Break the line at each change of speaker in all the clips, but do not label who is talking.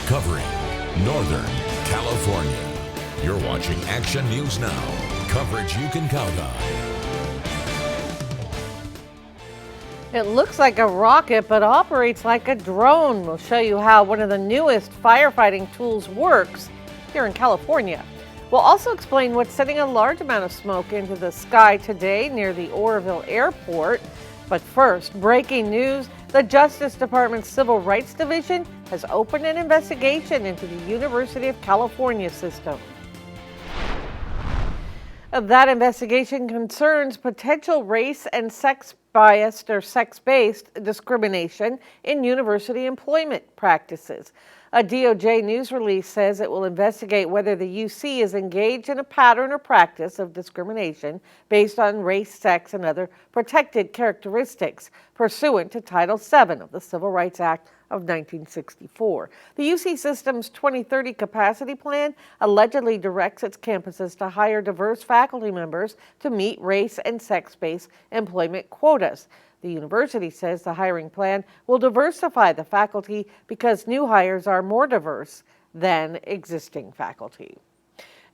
covering Northern California. You're watching Action News Now, coverage you can count on.
It looks like a rocket, but operates like a drone. We'll show you how one of the newest firefighting tools works here in California. We'll also explain what's sending a large amount of smoke into the sky today near the Orville airport. But first, breaking news, the Justice Department's Civil Rights Division has opened an investigation into the University of California system. That investigation concerns potential race and sex-biased or sex-based discrimination in university employment practices. A DOJ news release says it will investigate whether the UC is engaged in a pattern or practice of discrimination based on race, sex, and other protected characteristics pursuant to Title VII of the Civil Rights Act of 1964. The UC system's 2030 capacity plan allegedly directs its campuses to hire diverse faculty members to meet race and sex-based employment quotas. The university says the hiring plan will diversify the faculty because new hires are more diverse than existing faculty.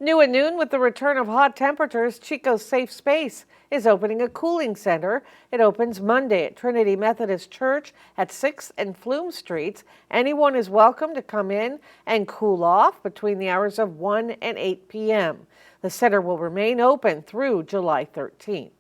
New at noon, with the return of hot temperatures, Chico's Safe Space is opening a cooling center. It opens Monday at Trinity Methodist Church at 6th and Flume Streets. Anyone is welcome to come in and cool off between the hours of 1 and 8 p.m. The center will remain open through July 13th.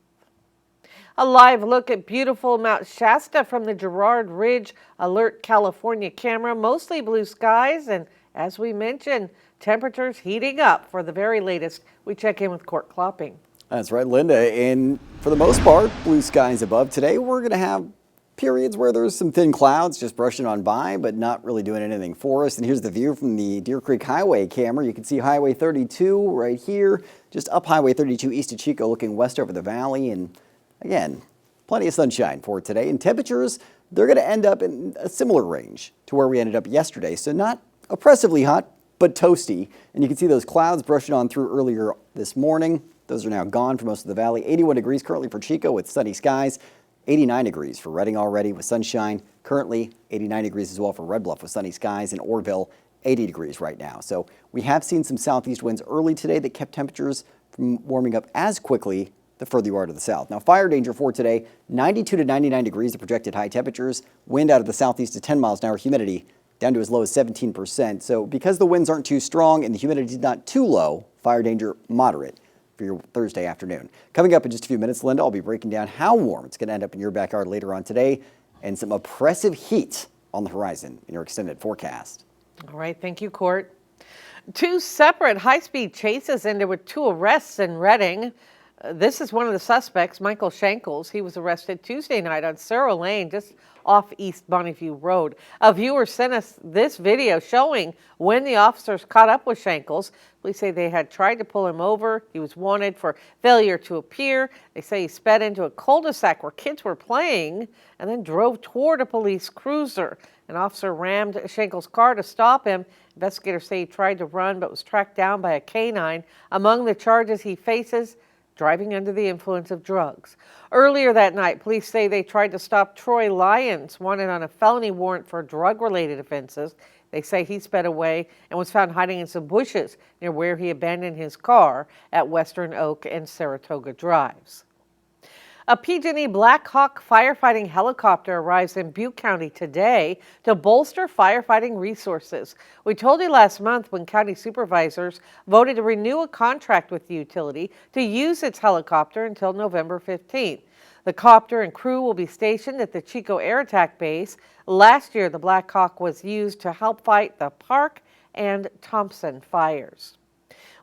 A live look at beautiful Mount Shasta from the Girard Ridge Alert California camera. Mostly blue skies and, as we mentioned, temperatures heating up. For the very latest, we check in with Court Klopping.
That's right, Linda. And for the most part, blue skies above. Today, we're going to have periods where there's some thin clouds just brushing on by, but not really doing anything for us. And here's the view from the Deer Creek Highway camera. You can see Highway 32 right here, just up Highway 32 east of Chico, looking west over the valley. And again, plenty of sunshine for today. And temperatures, they're going to end up in a similar range to where we ended up yesterday. So not oppressively hot, but toasty. And you can see those clouds brushing on through earlier this morning. Those are now gone for most of the valley. 81 degrees currently for Chico with sunny skies. 89 degrees for Redding already with sunshine. Currently 89 degrees as well for Red Bluff with sunny skies. And Orville 80 degrees right now. So we have seen some southeast winds early today that kept temperatures from warming up as quickly the further you are to the south. Now, fire danger for today, 92 to 99 degrees, the projected high temperatures. Wind out of the southeast to 10 miles an hour, humidity down to as low as 17%. So because the winds aren't too strong and the humidity is not too low, fire danger moderate for your Thursday afternoon. Coming up in just a few minutes, Linda, I'll be breaking down how warm it's going to end up in your backyard later on today and some oppressive heat on the horizon in your extended forecast.
All right, thank you, Court. Two separate high-speed chases ended with two arrests in Redding. This is one of the suspects, Michael Shankles. He was arrested Tuesday night on Cerro Lane, just off East Bonneview Road. A viewer sent us this video showing when the officers caught up with Shankles. Police say they had tried to pull him over. He was wanted for failure to appear. They say he sped into a cul-de-sac where kids were playing and then drove toward a police cruiser. An officer rammed Shankles' car to stop him. Investigators say he tried to run but was tracked down by a canine. Among the charges he faces, driving under the influence of drugs. Earlier that night, police say they tried to stop Troy Lyons, wanted on a felony warrant for drug-related offenses. They say he sped away and was found hiding in some bushes near where he abandoned his car at Western Oak and Saratoga Drives. A PG&E Blackhawk firefighting helicopter arrives in Butte County today to bolster firefighting resources. We told you last month when county supervisors voted to renew a contract with the utility to use its helicopter until November 15th. The copter and crew will be stationed at the Chico Air Attack Base. Last year, the Blackhawk was used to help fight the Park and Thompson fires.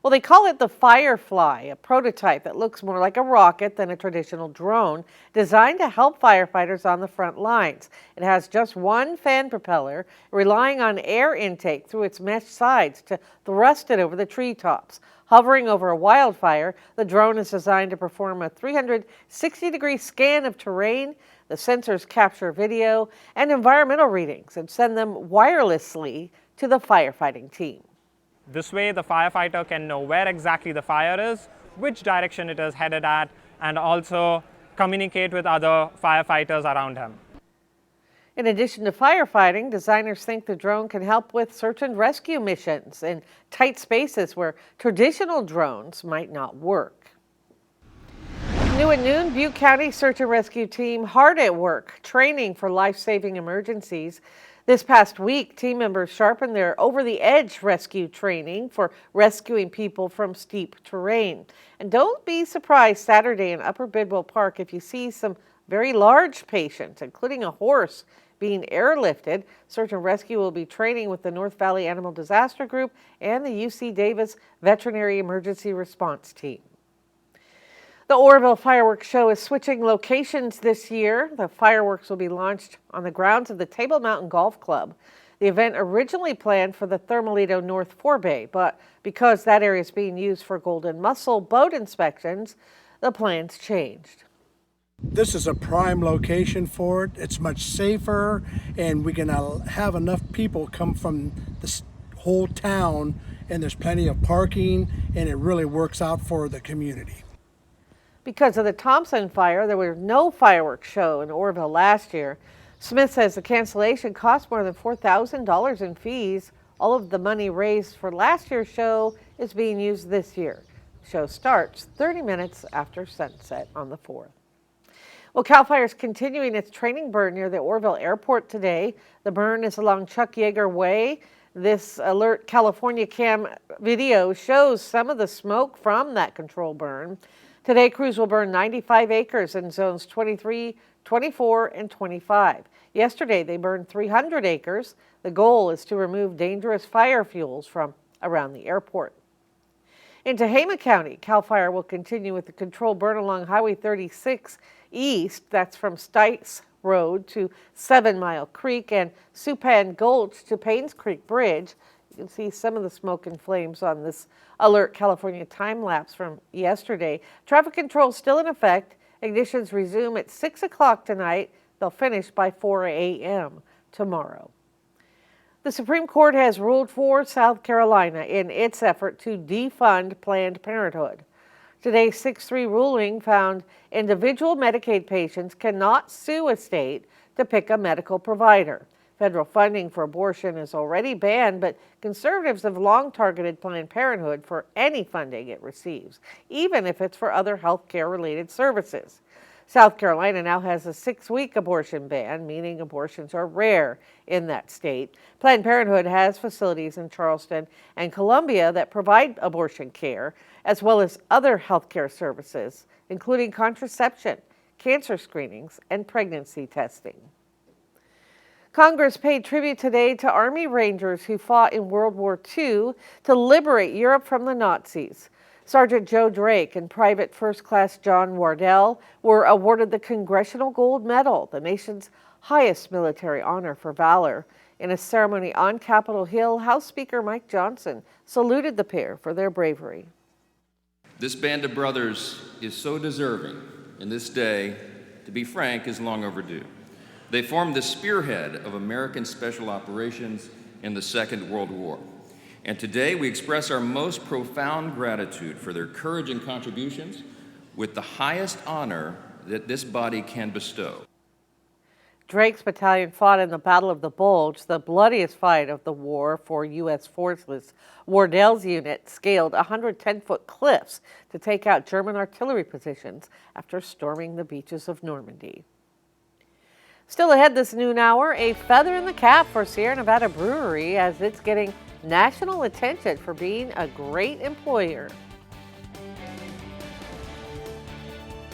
Well, they call it the Firefly, a prototype that looks more like a rocket than a traditional drone, designed to help firefighters on the front lines. It has just one fan propeller, relying on air intake through its mesh sides to thrust it over the treetops. Hovering over a wildfire, the drone is designed to perform a 360-degree scan of terrain. The sensors capture video and environmental readings and send them wirelessly to the firefighting team.
This way, the firefighter can know where exactly the fire is, which direction it is headed at, and also communicate with other firefighters around him.
In addition to firefighting, designers think the drone can help with search and rescue missions in tight spaces where traditional drones might not work. New at noon, Butte County Search and Rescue Team hard at work, training for life-saving emergencies. This past week, team members sharpened their over-the-edge rescue training for rescuing people from steep terrain. And don't be surprised Saturday in Upper Bidwell Park if you see some very large patients, including a horse, being airlifted. Search and Rescue will be training with the North Valley Animal Disaster Group and the UC Davis Veterinary Emergency Response Team. The Orville Fireworks Show is switching locations this year. The fireworks will be launched on the grounds of the Table Mountain Golf Club. The event originally planned for the Thermalito North Forebay, but because that area is being used for golden mussel boat inspections, the plans changed.
This is a prime location for it. It's much safer, and we can have enough people come from this whole town, and there's plenty of parking, and it really works out for the community.
Because of the Thompson fire, there was no fireworks show in Orville last year. Smith says the cancellation cost more than $4,000 in fees. All of the money raised for last year's show is being used this year. The show starts 30 minutes after sunset on the 4th. Well, CalFire is continuing its training burn near the Orville Airport today. The burn is along Chuck Yeager Way. This Alert California Cam video shows some of the smoke from that control burn. Today, crews will burn 95 acres in zones 23, 24, and 25. Yesterday, they burned 300 acres. The goal is to remove dangerous fire fuels from around the airport. In Tehama County, CalFire will continue with the control burn along Highway 36 East. That's from Stites Road to 7 Mile Creek and Supan Gulch to Paynes Creek Bridge. You can see some of the smoke and flames on this Alert California time lapse from yesterday. Traffic control still in effect. Ignitions resume at 6 o'clock tonight. They'll finish by 4 a.m. tomorrow. The Supreme Court has ruled for South Carolina in its effort to defund Planned Parenthood. Today's 6-3 ruling found individual Medicaid patients cannot sue a state to pick a medical provider. Federal funding for abortion is already banned, but conservatives have long targeted Planned Parenthood for any funding it receives, even if it's for other health care-related services. South Carolina now has a 6-week abortion ban, meaning abortions are rare in that state. Planned Parenthood has facilities in Charleston and Columbia that provide abortion care, as well as other health care services, including contraception, cancer screenings, and pregnancy testing. Congress paid tribute today to Army Rangers who fought in World War II to liberate Europe from the Nazis. Sergeant Joe Drake and Private First Class John Wardell were awarded the Congressional Gold Medal, the nation's highest military honor for valor. In a ceremony on Capitol Hill, House Speaker Mike Johnson saluted the pair for their bravery.
This band of brothers is so deserving, and this day, to be frank, is long overdue. They formed the spearhead of American special operations in the Second World War. And today we express our most profound gratitude for their courage and contributions with the highest honor that this body can bestow.
Drake's battalion fought in the Battle of the Bulge, the bloodiest fight of the war for U.S. forces. Wardell's unit scaled 110-foot cliffs to take out German artillery positions after storming the beaches of Normandy. Still ahead this noon hour, a feather in the cap for Sierra Nevada Brewery as it's getting national attention for being a great employer.